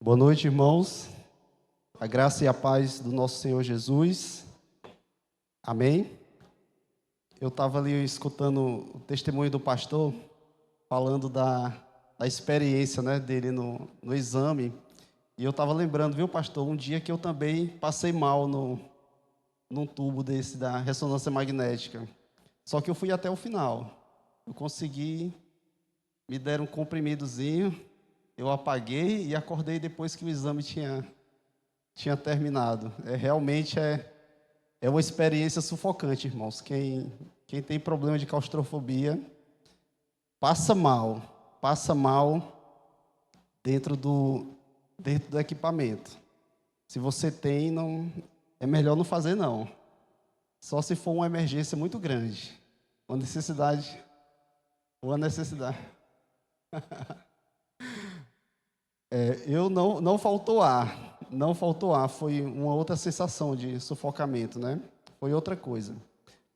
Boa noite, irmãos. A graça e a paz do nosso Senhor Jesus. Amém. Eu estava ali escutando o testemunho do pastor, falando da experiência, dele no exame. E eu estava lembrando, viu, pastor, um dia que eu também passei mal num tubo desse da ressonância magnética. Só que eu fui até o final. Eu consegui, me deram um comprimidozinho, eu apaguei e acordei depois que o exame tinha terminado. Realmente é uma experiência sufocante, irmãos. Quem tem problema de claustrofobia passa mal dentro do equipamento. Se você tem, não é melhor não fazer não. Só se for uma emergência muito grande, uma necessidade. Eu não faltou ar, não faltou ar, foi uma outra sensação de sufocamento, Foi outra coisa.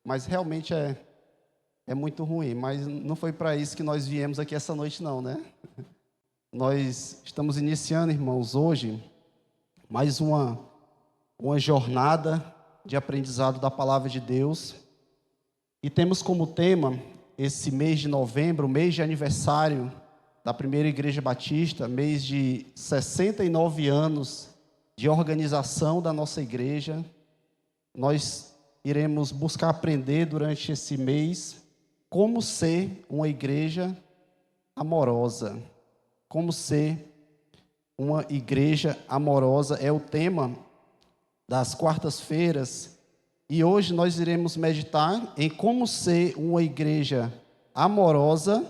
Mas realmente é muito ruim, mas não foi para isso que nós viemos aqui essa noite não, Nós estamos iniciando, irmãos, hoje, mais uma jornada de aprendizado da Palavra de Deus. E temos como tema, esse mês de novembro, mês de aniversário da Primeira Igreja Batista, mês de 69 anos de organização da nossa igreja. Nós iremos buscar aprender durante esse mês como ser uma igreja amorosa. Como ser uma igreja amorosa é o tema das quartas-feiras. E hoje nós iremos meditar em como ser uma igreja amorosa,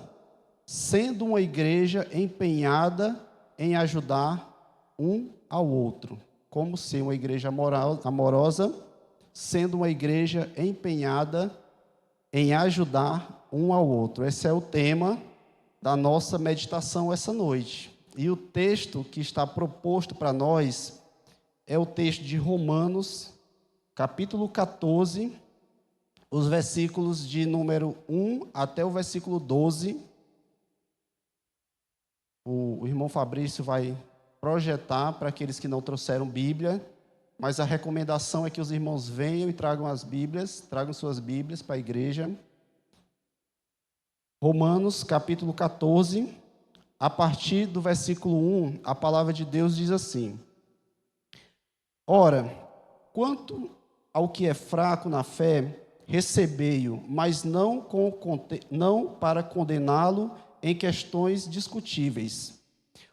sendo uma igreja empenhada em ajudar um ao outro. Como ser uma igreja amorosa, sendo uma igreja empenhada em ajudar um ao outro. Esse é o tema da nossa meditação essa noite. E o texto que está proposto para nós é o texto de Romanos, capítulo 14, os versículos de número 1 até o versículo 12. O irmão Fabrício vai projetar para aqueles que não trouxeram Bíblia, mas a recomendação é que os irmãos venham e tragam suas Bíblias para a igreja. Romanos, capítulo 14, a partir do versículo 1, a palavra de Deus diz assim: Ora, quanto ao que é fraco na fé, recebei-o, mas não para condená-lo em questões discutíveis.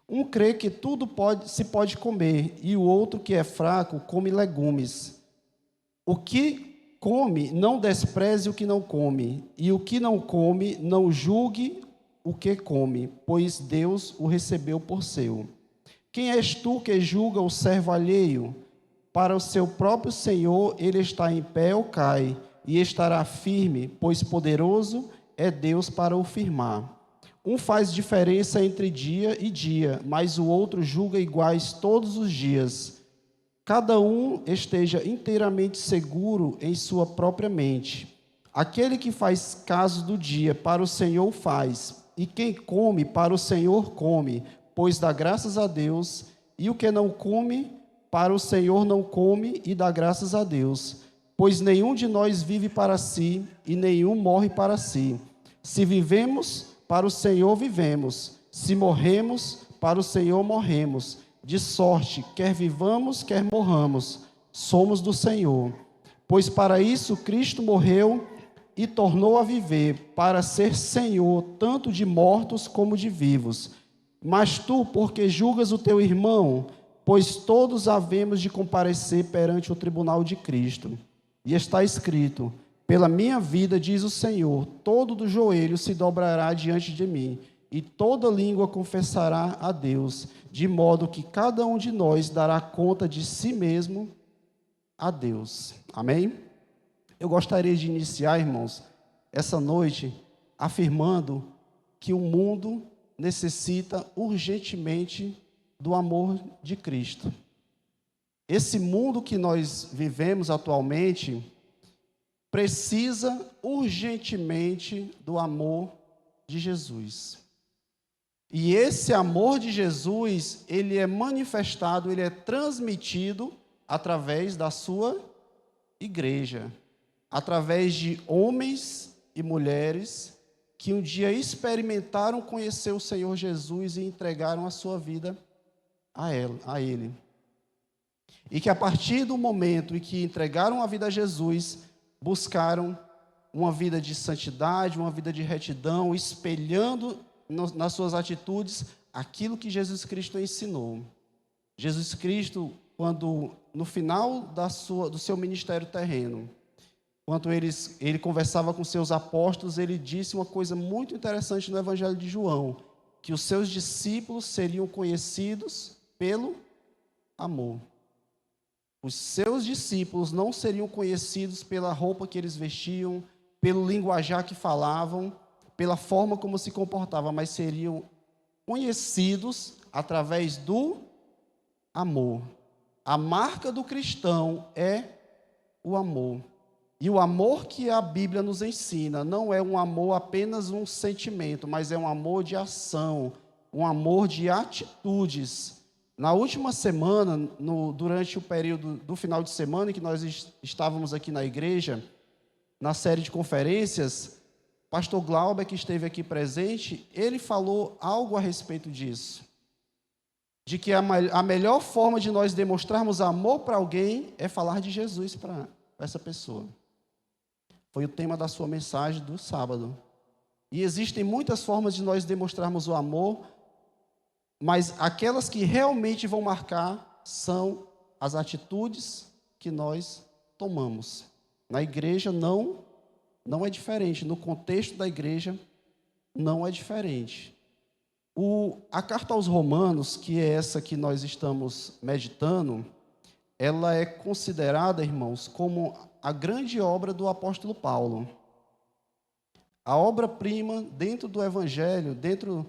Um crê que tudo se pode comer, e o outro que é fraco come legumes. O que come, não despreze o que não come, e o que não come, não julgue o que come, pois Deus o recebeu por seu. Quem és tu que julga o servo alheio? Para o seu próprio Senhor ele está em pé ou cai, e estará firme, pois poderoso é Deus para o firmar. Um faz diferença entre dia e dia, mas o outro julga iguais todos os dias. Cada um esteja inteiramente seguro em sua própria mente. Aquele que faz caso do dia, para o Senhor faz, e quem come, para o Senhor come, pois dá graças a Deus, e o que não come, para o Senhor não come e dá graças a Deus, pois nenhum de nós vive para si e nenhum morre para si. Se vivemos, para o Senhor vivemos. Se morremos, para o Senhor morremos. De sorte, quer vivamos, quer morramos, somos do Senhor. Pois para isso Cristo morreu e tornou a viver, para ser Senhor tanto de mortos como de vivos. Mas tu, porque julgas o teu irmão, pois todos havemos de comparecer perante o tribunal de Cristo. E está escrito: pela minha vida, diz o Senhor, todo do joelho se dobrará diante de mim, e toda língua confessará a Deus, de modo que cada um de nós dará conta de si mesmo a Deus. Amém? Eu gostaria de iniciar, irmãos, essa noite afirmando que o mundo necessita urgentemente do amor de Cristo. Esse mundo que nós vivemos atualmente precisa urgentemente do amor de Jesus. E esse amor de Jesus, ele é manifestado, ele é transmitido através da sua igreja, através de homens e mulheres que um dia experimentaram conhecer o Senhor Jesus e entregaram a sua vida a Ele. E que a partir do momento em que entregaram a vida a Jesus, buscaram uma vida de santidade, uma vida de retidão, espelhando nas suas atitudes aquilo que Jesus Cristo ensinou. Jesus Cristo, quando no final do seu ministério terreno, quando ele conversava com seus apóstolos, ele disse uma coisa muito interessante no Evangelho de João, que os seus discípulos seriam conhecidos pelo amor. Os seus discípulos não seriam conhecidos pela roupa que eles vestiam, pelo linguajar que falavam, pela forma como se comportavam, mas seriam conhecidos através do amor. A marca do cristão é o amor. E o amor que a Bíblia nos ensina não é um amor apenas um sentimento, mas é um amor de ação, um amor de atitudes. Na última semana, durante o período do final de semana, em que nós estávamos aqui na igreja, na série de conferências, pastor Glauber, que esteve aqui presente, ele falou algo a respeito disso. De que a melhor forma de nós demonstrarmos amor para alguém é falar de Jesus para essa pessoa. Foi o tema da sua mensagem do sábado. E existem muitas formas de nós demonstrarmos o amor, mas aquelas que realmente vão marcar são as atitudes que nós tomamos. Na igreja não é diferente, no contexto da igreja não é diferente. A carta aos Romanos, que é essa que nós estamos meditando, ela é considerada, irmãos, como a grande obra do apóstolo Paulo. A obra-prima dentro do Evangelho, dentro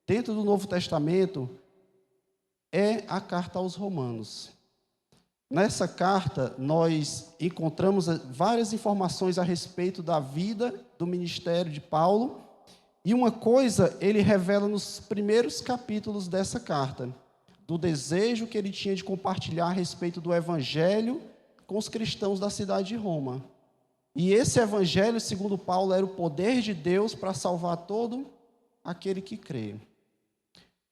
do Novo Testamento, é a carta aos Romanos. Nessa carta, nós encontramos várias informações a respeito da vida, do ministério de Paulo, e uma coisa ele revela nos primeiros capítulos dessa carta, do desejo que ele tinha de compartilhar a respeito do Evangelho com os cristãos da cidade de Roma. E esse Evangelho, segundo Paulo, era o poder de Deus para salvar todo aquele que crê.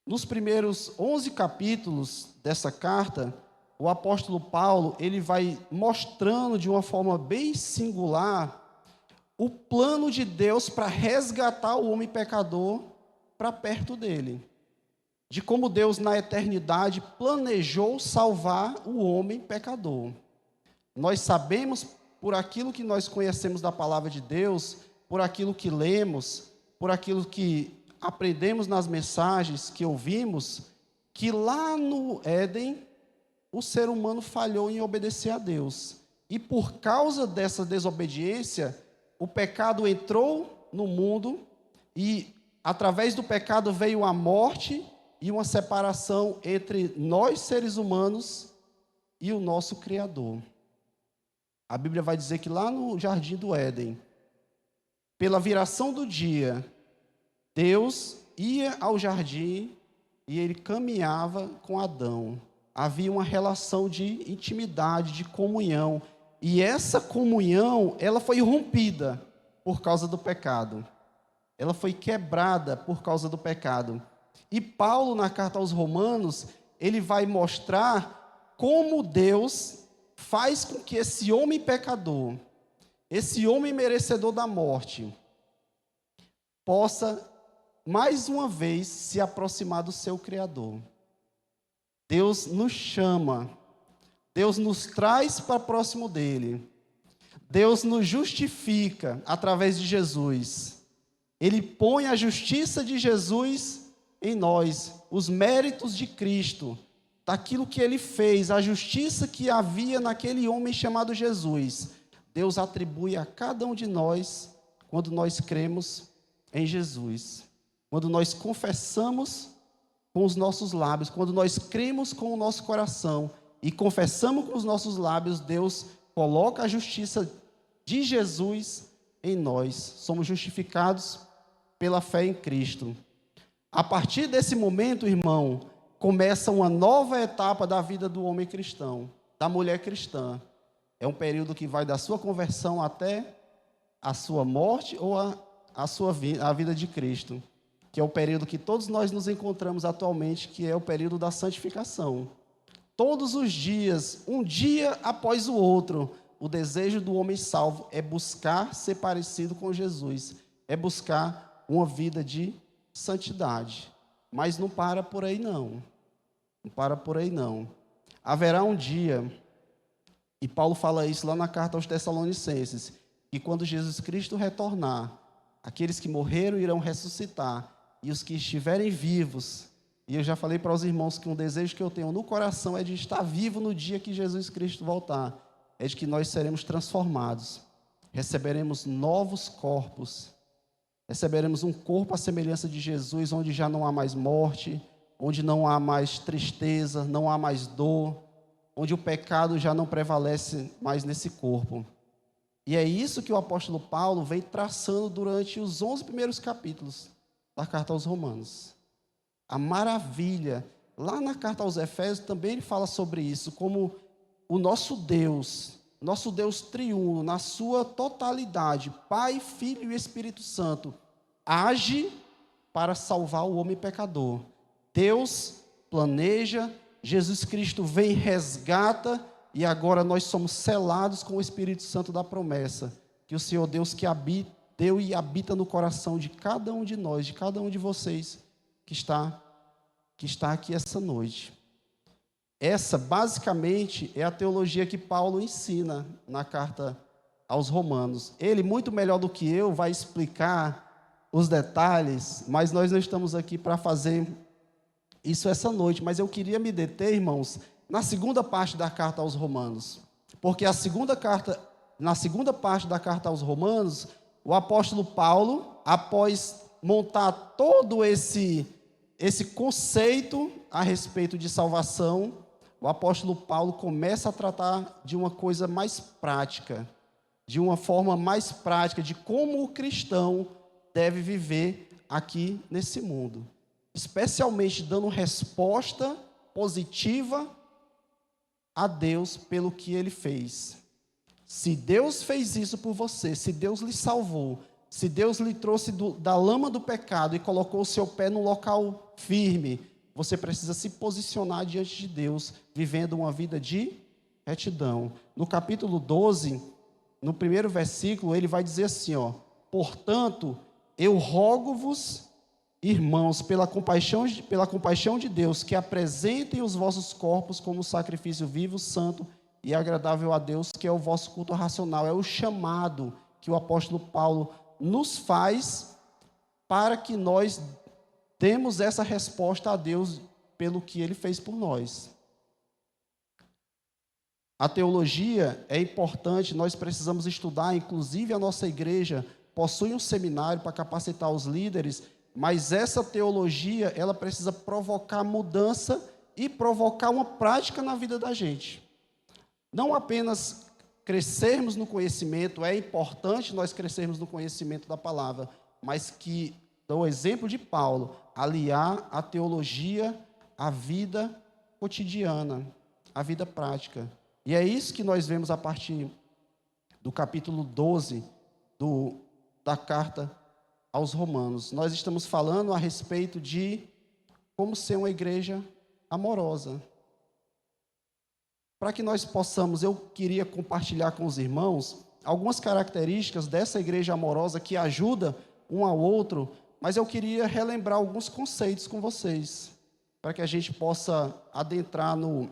Nos primeiros 11 capítulos dessa carta, o apóstolo Paulo, ele vai mostrando de uma forma bem singular o plano de Deus para resgatar o homem pecador para perto dele. De como Deus, na eternidade, planejou salvar o homem pecador. Nós sabemos, por aquilo que nós conhecemos da palavra de Deus, por aquilo que lemos, por aquilo que aprendemos nas mensagens que ouvimos, que lá no Éden, o ser humano falhou em obedecer a Deus. E por causa dessa desobediência, o pecado entrou no mundo e, através do pecado, veio a morte e uma separação entre nós, seres humanos, e o nosso Criador. A Bíblia vai dizer que lá no Jardim do Éden, pela viração do dia, Deus ia ao jardim e ele caminhava com Adão. Havia uma relação de intimidade, de comunhão. E essa comunhão, ela foi rompida por causa do pecado. Ela foi quebrada por causa do pecado. E Paulo, na carta aos Romanos, ele vai mostrar como Deus faz com que esse homem pecador, esse homem merecedor da morte, possa, mais uma vez, se aproximar do seu Criador. Deus nos chama, Deus nos traz para próximo dele, Deus nos justifica através de Jesus. Ele põe a justiça de Jesus em nós, os méritos de Cristo, daquilo que ele fez, a justiça que havia naquele homem chamado Jesus. Deus atribui a cada um de nós quando nós cremos em Jesus. Quando nós confessamos com os nossos lábios, quando nós cremos com o nosso coração e confessamos com os nossos lábios, Deus coloca a justiça de Jesus em nós. Somos justificados pela fé em Cristo. A partir desse momento, irmão, começa uma nova etapa da vida do homem cristão, da mulher cristã. É um período que vai da sua conversão até a sua morte ou a vida de Cristo, que é o período que todos nós nos encontramos atualmente, que é o período da santificação. Todos os dias, um dia após o outro, o desejo do homem salvo é buscar ser parecido com Jesus, é buscar uma vida de santidade. Mas não para por aí não. Não para por aí não. Haverá um dia, e Paulo fala isso lá na carta aos Tessalonicenses, que quando Jesus Cristo retornar, aqueles que morreram irão ressuscitar, e os que estiverem vivos, e eu já falei para os irmãos que um desejo que eu tenho no coração é de estar vivo no dia que Jesus Cristo voltar, é de que nós seremos transformados, receberemos novos corpos, receberemos um corpo à semelhança de Jesus, onde já não há mais morte, onde não há mais tristeza, não há mais dor, onde o pecado já não prevalece mais nesse corpo. E é isso que o apóstolo Paulo vem traçando durante os 11 primeiros capítulos da carta aos Romanos. A maravilha, lá na carta aos Efésios também ele fala sobre isso, como o nosso Deus triuno, na sua totalidade, Pai, Filho e Espírito Santo, age para salvar o homem pecador. Deus planeja, Jesus Cristo vem e resgata, e agora nós somos selados com o Espírito Santo da promessa, que o Senhor Deus que deu e habita no coração de cada um de nós, de cada um de vocês que está aqui essa noite. Essa, basicamente, é a teologia que Paulo ensina na carta aos Romanos. Ele, muito melhor do que eu, vai explicar os detalhes, mas nós não estamos aqui para fazer isso essa noite. Mas eu queria me deter, irmãos, na segunda parte da carta aos Romanos. Porque na segunda parte da carta aos Romanos, o apóstolo Paulo, após montar todo esse conceito a respeito de salvação, o apóstolo Paulo começa a tratar de uma coisa mais prática, de uma forma mais prática de como o cristão deve viver aqui nesse mundo, especialmente dando resposta positiva a Deus pelo que Ele fez. Se Deus fez isso por você, se Deus lhe salvou, se Deus lhe trouxe da lama do pecado e colocou o seu pé no local firme, você precisa se posicionar diante de Deus, vivendo uma vida de retidão. No capítulo 12, no primeiro versículo, ele vai dizer assim, portanto, eu rogo-vos, irmãos, pela compaixão de Deus, que apresentem os vossos corpos como sacrifício vivo, santo e agradável a Deus, que é o vosso culto racional. É o chamado que o apóstolo Paulo nos faz para que nós demos essa resposta a Deus pelo que Ele fez por nós. A teologia é importante, nós precisamos estudar, inclusive a nossa igreja possui um seminário para capacitar os líderes, mas essa teologia, ela precisa provocar mudança e provocar uma prática na vida da gente. Não apenas crescermos no conhecimento, é importante nós crescermos no conhecimento da palavra, mas que, do exemplo de Paulo, aliar a teologia à vida cotidiana, à vida prática. E é isso que nós vemos a partir do capítulo 12 da carta aos Romanos. Nós estamos falando a respeito de como ser uma igreja amorosa. Para que nós possamos, eu queria compartilhar com os irmãos algumas características dessa igreja amorosa que ajuda um ao outro, mas eu queria relembrar alguns conceitos com vocês, para que a gente possa adentrar no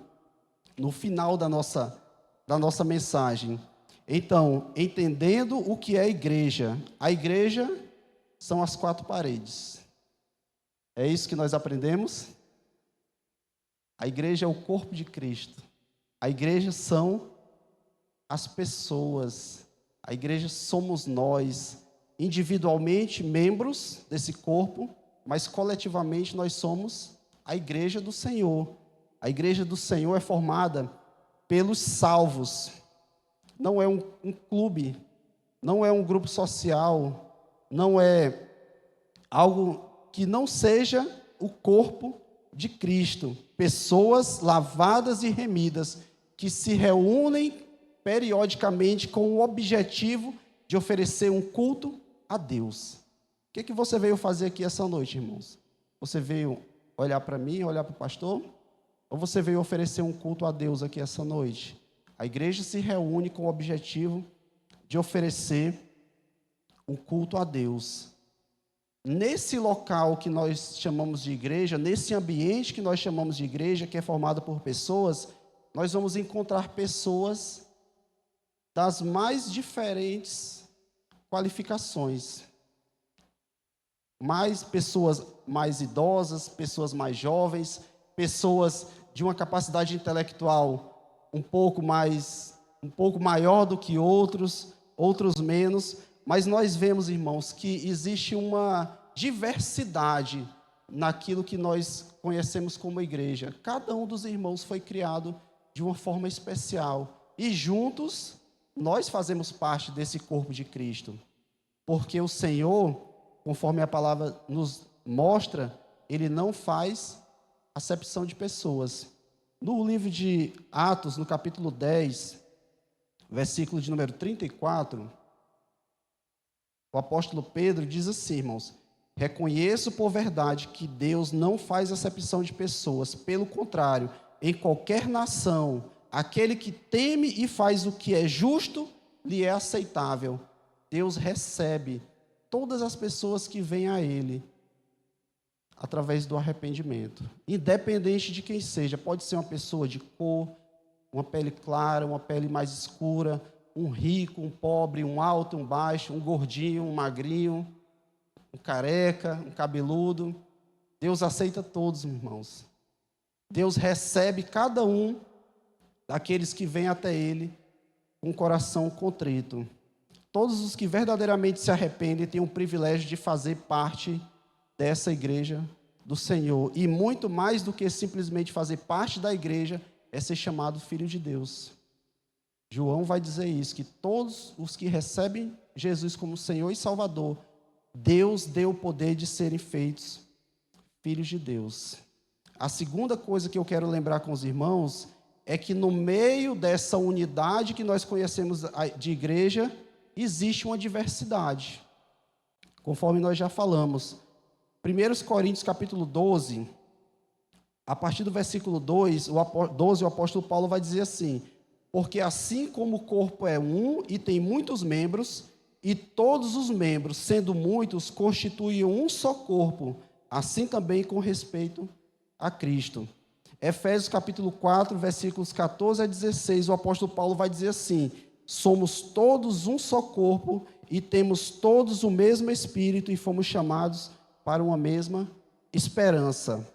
final da nossa mensagem. Então, entendendo o que é a igreja são as quatro paredes. É isso que nós aprendemos? A igreja é o corpo de Cristo. A igreja são as pessoas. A igreja somos nós, individualmente membros desse corpo, mas coletivamente nós somos a igreja do Senhor. A igreja do Senhor é formada pelos salvos. Não é um clube, não é um grupo social, não é algo que não seja o corpo de Cristo. Pessoas lavadas e remidas que se reúnem periodicamente com o objetivo de oferecer um culto a Deus. O que você veio fazer aqui essa noite, irmãos? Você veio olhar para mim, olhar para o pastor? Ou você veio oferecer um culto a Deus aqui essa noite? A igreja se reúne com o objetivo de oferecer um culto a Deus. Nesse local que nós chamamos de igreja, nesse ambiente que nós chamamos de igreja, que é formado por pessoas, nós vamos encontrar pessoas das mais diferentes qualificações. Pessoas mais idosas, pessoas mais jovens, pessoas de uma capacidade intelectual um pouco maior do que outros menos, mas nós vemos, irmãos, que existe uma diversidade naquilo que nós conhecemos como igreja. Cada um dos irmãos foi criado de uma forma especial e juntos nós fazemos parte desse corpo de Cristo, porque o Senhor, conforme a palavra nos mostra, Ele não faz acepção de pessoas. No livro de Atos, no capítulo 10, versículo de número 34, o apóstolo Pedro diz assim, irmãos: reconheço por verdade que Deus não faz acepção de pessoas, pelo contrário, em qualquer nação, aquele que teme e faz o que é justo, lhe é aceitável. Deus recebe todas as pessoas que vêm a Ele, através do arrependimento, independente de quem seja. Pode ser uma pessoa de cor, uma pele clara, uma pele mais escura, um rico, um pobre, um alto, um baixo, um gordinho, um magrinho, um careca, um cabeludo. Deus aceita todos, irmãos. Deus recebe cada um daqueles que vêm até Ele com o coração contrito. Todos os que verdadeiramente se arrependem têm o privilégio de fazer parte dessa igreja do Senhor. E muito mais do que simplesmente fazer parte da igreja, é ser chamado filho de Deus. João vai dizer isso, que todos os que recebem Jesus como Senhor e Salvador, Deus deu o poder de serem feitos filhos de Deus. A segunda coisa que eu quero lembrar com os irmãos é que no meio dessa unidade que nós conhecemos de igreja, existe uma diversidade, conforme nós já falamos. 1 Coríntios capítulo 12, a partir do versículo 12, o apóstolo Paulo vai dizer assim: porque assim como o corpo é um e tem muitos membros, e todos os membros, sendo muitos, constituem um só corpo, assim também com respeito a Cristo. Efésios capítulo 4, versículos 14 a 16, o apóstolo Paulo vai dizer assim: somos todos um só corpo e temos todos o mesmo Espírito e fomos chamados para uma mesma esperança.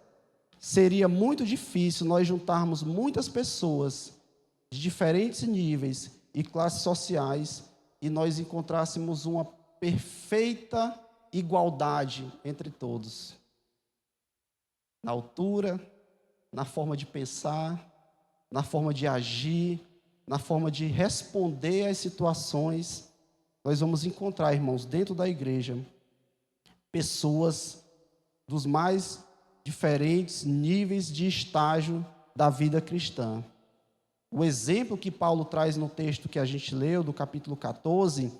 Seria muito difícil nós juntarmos muitas pessoas de diferentes níveis e classes sociais e nós encontrássemos uma perfeita igualdade entre todos. Na altura, na forma de pensar, na forma de agir, na forma de responder às situações. Nós vamos encontrar, irmãos, dentro da igreja, pessoas dos mais diferentes níveis de estágio da vida cristã. O exemplo que Paulo traz no texto que a gente leu, do capítulo 14,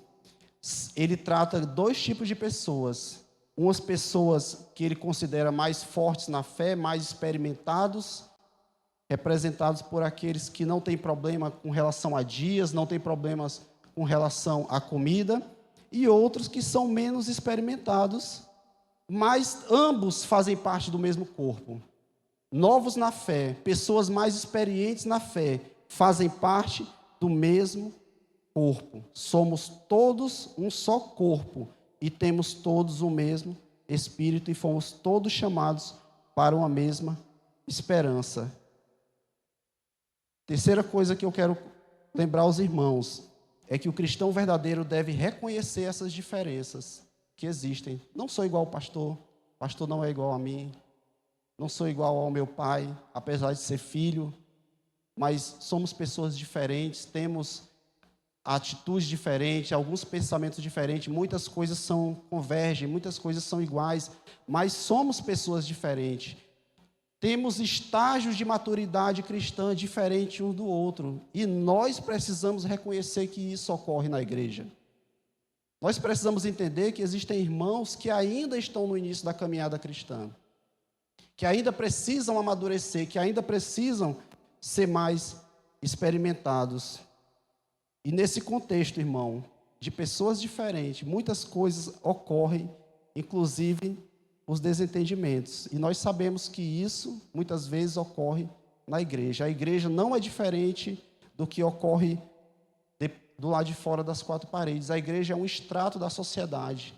ele trata dois tipos de pessoas. Umas pessoas que ele considera mais fortes na fé, mais experimentados, representados por aqueles que não têm problema com relação a dias, não têm problemas com relação à comida, e outros que são menos experimentados, mas ambos fazem parte do mesmo corpo. Novos na fé, pessoas mais experientes na fé, fazem parte do mesmo corpo. Somos todos um só corpo e temos todos o mesmo Espírito e fomos todos chamados para uma mesma esperança. Terceira coisa que eu quero lembrar aos irmãos é que o cristão verdadeiro deve reconhecer essas diferenças que existem. Não sou igual ao pastor não é igual a mim, não sou igual ao meu pai, apesar de ser filho, mas somos pessoas diferentes, temos atitudes diferentes, alguns pensamentos diferentes, muitas coisas convergem, muitas coisas são iguais, mas somos pessoas diferentes. Temos estágios de maturidade cristã diferentes um do outro, e nós precisamos reconhecer que isso ocorre na igreja. Nós precisamos entender que existem irmãos que ainda estão no início da caminhada cristã, que ainda precisam amadurecer, que ainda precisam ser mais experimentados. E nesse contexto, irmão, de pessoas diferentes, muitas coisas ocorrem, inclusive os desentendimentos. E nós sabemos que isso, muitas vezes, ocorre na igreja. A igreja não é diferente do que ocorre do lado de fora das quatro paredes. A igreja é um extrato da sociedade.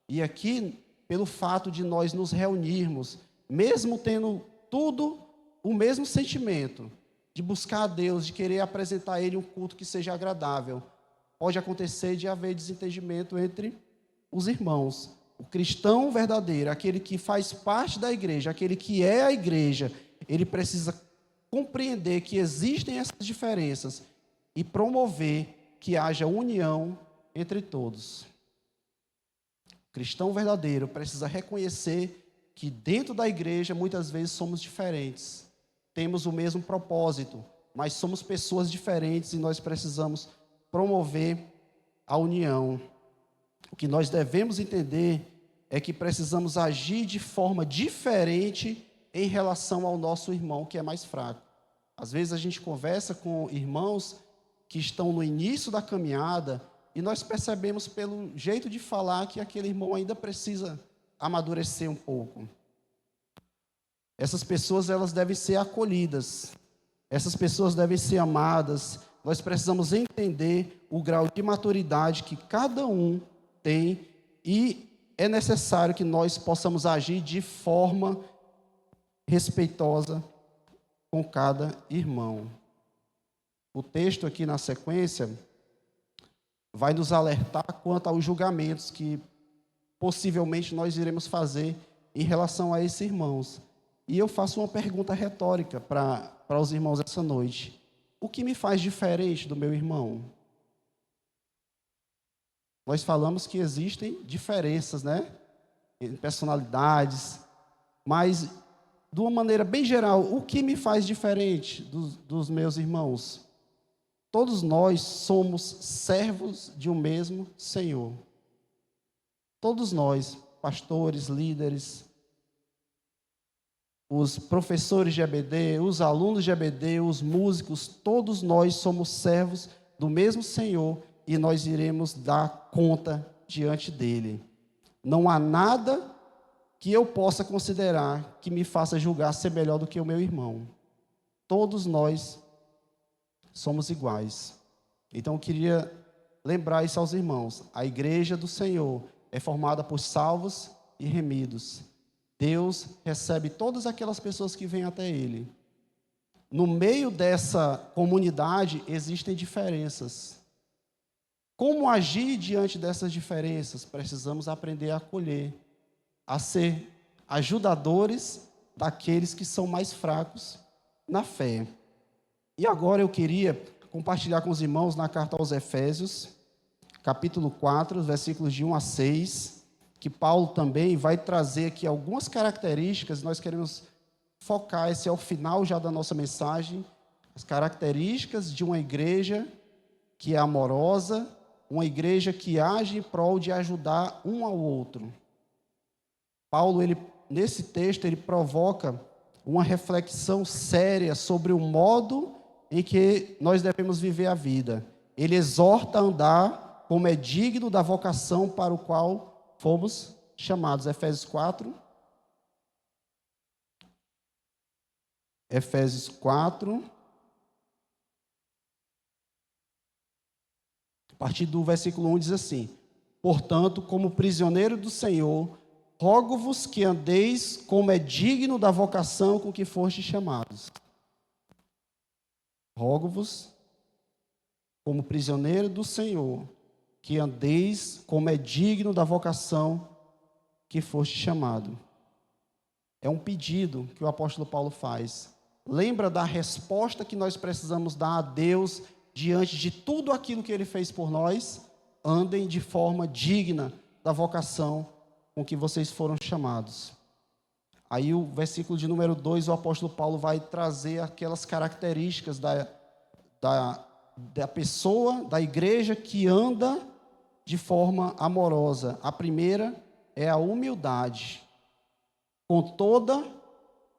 E aqui, pelo fato de nós nos reunirmos, mesmo tendo tudo o mesmo sentimento, de buscar a Deus, de querer apresentar a Ele um culto que seja agradável, pode acontecer de haver desentendimento entre os irmãos. O cristão verdadeiro, aquele que faz parte da igreja, aquele que é a igreja, ele precisa compreender que existem essas diferenças e promover que haja união entre todos. O cristão verdadeiro precisa reconhecer que dentro da igreja muitas vezes somos diferentes. Temos o mesmo propósito, mas somos pessoas diferentes e nós precisamos promover a união. O que nós devemos entender é que precisamos agir de forma diferente em relação ao nosso irmão que é mais fraco. Às vezes a gente conversa com irmãos que estão no início da caminhada e nós percebemos pelo jeito de falar que aquele irmão ainda precisa amadurecer um pouco. Essas pessoas, elas devem ser acolhidas. Essas pessoas devem ser amadas. Nós precisamos entender o grau de maturidade que cada um tem e é necessário que nós possamos agir de forma respeitosa com cada irmão. O texto aqui na sequência vai nos alertar quanto aos julgamentos que possivelmente nós iremos fazer em relação a esses irmãos. E eu faço uma pergunta retórica para os irmãos essa noite. O que me faz diferente do meu irmão? Nós falamos que existem diferenças, né? Em personalidades, mas de uma maneira bem geral, o que me faz diferente dos meus irmãos? Todos nós somos servos de um mesmo Senhor. Todos nós, pastores, líderes, os professores de EBD, os alunos de EBD, os músicos, todos nós somos servos do mesmo Senhor e nós iremos dar conta diante dele. Não há nada que eu possa considerar que me faça julgar ser melhor do que o meu irmão. Todos nós somos iguais. Então eu queria lembrar isso aos irmãos. A igreja do Senhor é formada por salvos e remidos. Deus recebe todas aquelas pessoas que vêm até Ele. No meio dessa comunidade existem diferenças. Como agir diante dessas diferenças? Precisamos aprender a acolher, a ser ajudadores daqueles que são mais fracos na fé. E agora eu queria compartilhar com os irmãos na carta aos Efésios, capítulo 4, versículos de 1 a 6, que Paulo também vai trazer aqui algumas características, nós queremos focar, esse é o final já da nossa mensagem, as características de uma igreja que é amorosa, uma igreja que age em prol de ajudar um ao outro. Paulo, nesse texto, ele provoca uma reflexão séria sobre o modo em que nós devemos viver a vida. Ele exorta a andar como é digno da vocação para o qual fomos chamados. Efésios 4. Efésios 4. A partir do versículo 1 diz assim: portanto, como prisioneiro do Senhor, rogo-vos que andeis como é digno da vocação com que fostes chamados. Rogo-vos, como prisioneiro do Senhor, que andeis como é digno da vocação que foste chamado. É um pedido que o apóstolo Paulo faz. Lembra da resposta que nós precisamos dar a Deus diante de tudo aquilo que Ele fez por nós, andem de forma digna da vocação com que vocês foram chamados. Aí o versículo de número 2, o apóstolo Paulo vai trazer aquelas características da pessoa, da igreja que anda de forma amorosa. A primeira é a humildade. Com toda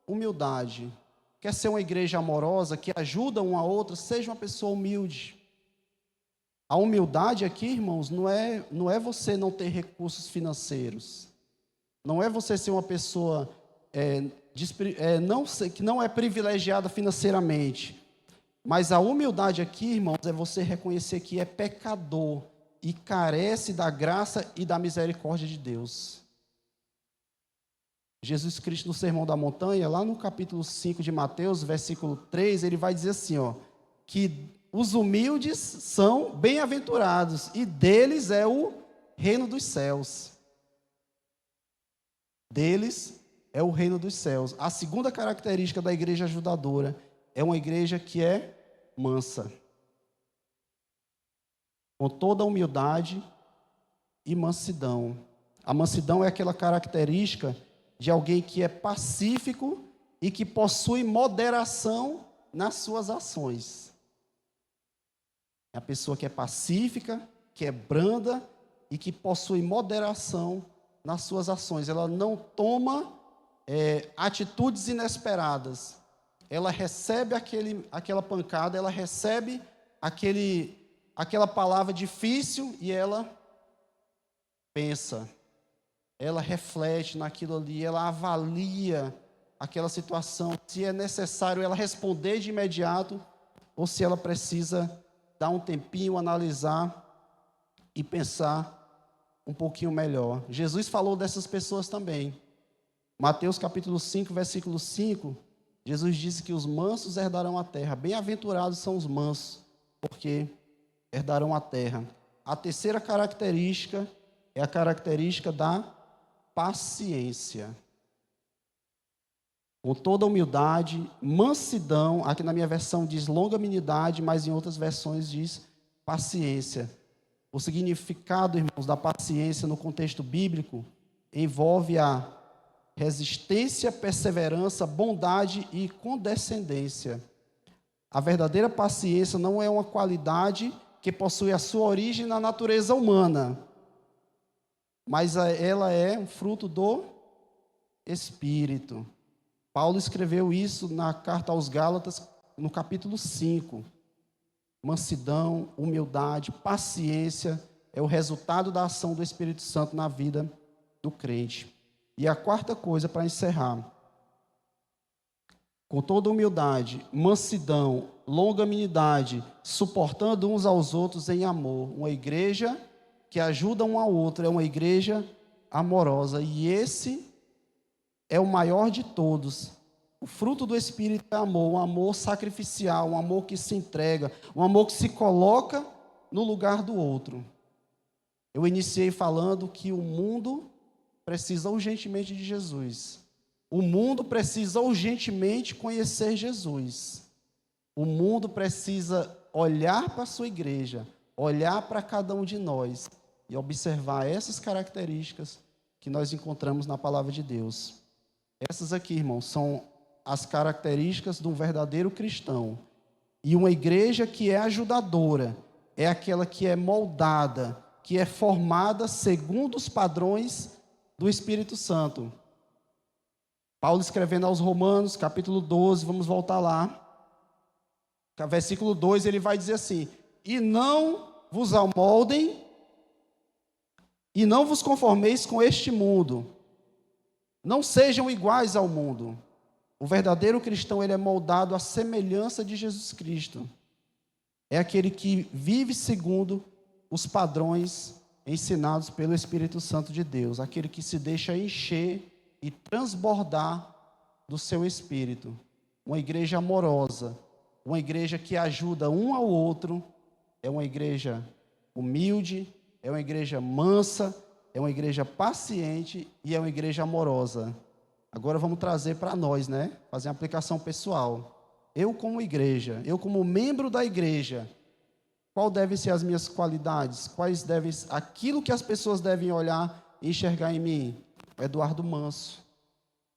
humildade. Quer ser uma igreja amorosa, que ajuda uma a outra, seja uma pessoa humilde. A humildade aqui, irmãos, não é você não ter recursos financeiros. Não é você ser uma pessoa que não é privilegiada financeiramente. Mas a humildade aqui, irmãos, é você reconhecer que é pecador e carece da graça e da misericórdia de Deus. Jesus Cristo, no Sermão da Montanha, lá no capítulo 5 de Mateus, versículo 3, ele vai dizer assim, que os humildes são bem-aventurados e deles é o reino dos céus. Deles é o reino dos céus. A segunda característica da igreja ajudadora é uma igreja que é mansa, com toda a humildade e mansidão. A mansidão é aquela característica de alguém que é pacífico e que possui moderação nas suas ações. É a pessoa que é pacífica, que é branda e que possui moderação nas suas ações. Ela não toma atitudes inesperadas. Ela recebe aquela pancada, ela recebe aquela palavra difícil e ela pensa, ela reflete naquilo ali, ela avalia aquela situação, se é necessário ela responder de imediato ou se ela precisa dar um tempinho, analisar e pensar um pouquinho melhor. Jesus falou dessas pessoas também. Mateus capítulo 5, versículo 5, Jesus disse que os mansos herdarão a terra. Bem-aventurados são os mansos, porque herdarão a terra. A terceira característica é a característica da paciência. Com toda humildade, mansidão, aqui na minha versão diz longanimidade, mas em outras versões diz paciência. O significado, irmãos, da paciência no contexto bíblico envolve a resistência, perseverança, bondade e condescendência. A verdadeira paciência não é uma qualidade que possui a sua origem na natureza humana, mas ela é um fruto do Espírito. Paulo escreveu isso na carta aos Gálatas, no capítulo 5. Mansidão, humildade, paciência é o resultado da ação do Espírito Santo na vida do crente. E a quarta coisa, para encerrar, com toda humildade, mansidão, longanimidade, suportando uns aos outros em amor. Uma igreja que ajuda um ao outro é uma igreja amorosa. E esse é o maior de todos. O fruto do Espírito é amor, um amor sacrificial, um amor que se entrega, um amor que se coloca no lugar do outro. Eu iniciei falando que o mundo precisa urgentemente de Jesus. O mundo precisa urgentemente conhecer Jesus. O mundo precisa olhar para a sua igreja, olhar para cada um de nós e observar essas características que nós encontramos na palavra de Deus. Essas aqui, irmãos, são as características de um verdadeiro cristão. E uma igreja que é ajudadora é aquela que é moldada, que é formada segundo os padrões do Espírito Santo. Paulo escrevendo aos Romanos, capítulo 12, vamos voltar lá. Versículo 2, ele vai dizer assim: e não vos amoldem, e não vos conformeis com este mundo. Não sejam iguais ao mundo. O verdadeiro cristão, ele é moldado à semelhança de Jesus Cristo. É aquele que vive segundo os padrões ensinados pelo Espírito Santo de Deus. Aquele que se deixa encher e transbordar do seu Espírito. Uma igreja amorosa, uma igreja que ajuda um ao outro, é uma igreja humilde, é uma igreja mansa, é uma igreja paciente e é uma igreja amorosa. Agora vamos trazer para nós, né? Fazer uma aplicação pessoal. Eu como igreja, eu como membro da igreja, Qual devem ser as minhas qualidades? Aquilo que as pessoas devem olhar e enxergar em mim? O Eduardo manso,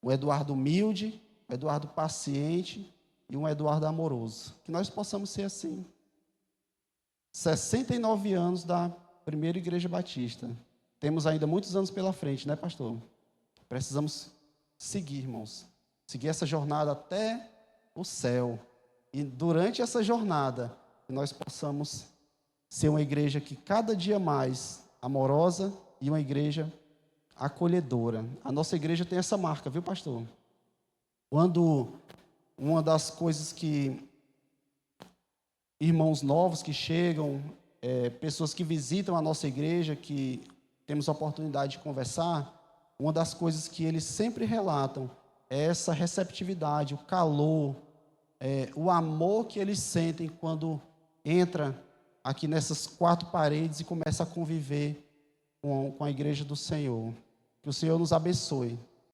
o Eduardo humilde, o Eduardo paciente e um Eduardo amoroso. Que nós possamos ser assim. 69 anos da primeira Igreja Batista. Temos ainda muitos anos pela frente, né, pastor? Precisamos seguir, irmãos. Seguir essa jornada até o céu. E durante essa jornada, nós possamos ser uma igreja que cada dia mais amorosa e uma igreja acolhedora. A nossa igreja tem essa marca, viu, pastor? Quando uma das coisas que irmãos novos que chegam, pessoas que visitam a nossa igreja, que temos a oportunidade de conversar, uma das coisas que eles sempre relatam é essa receptividade, o calor, o amor que eles sentem quando entra aqui nessas 4 paredes e começa a conviver com a igreja do Senhor. Que o Senhor nos abençoe.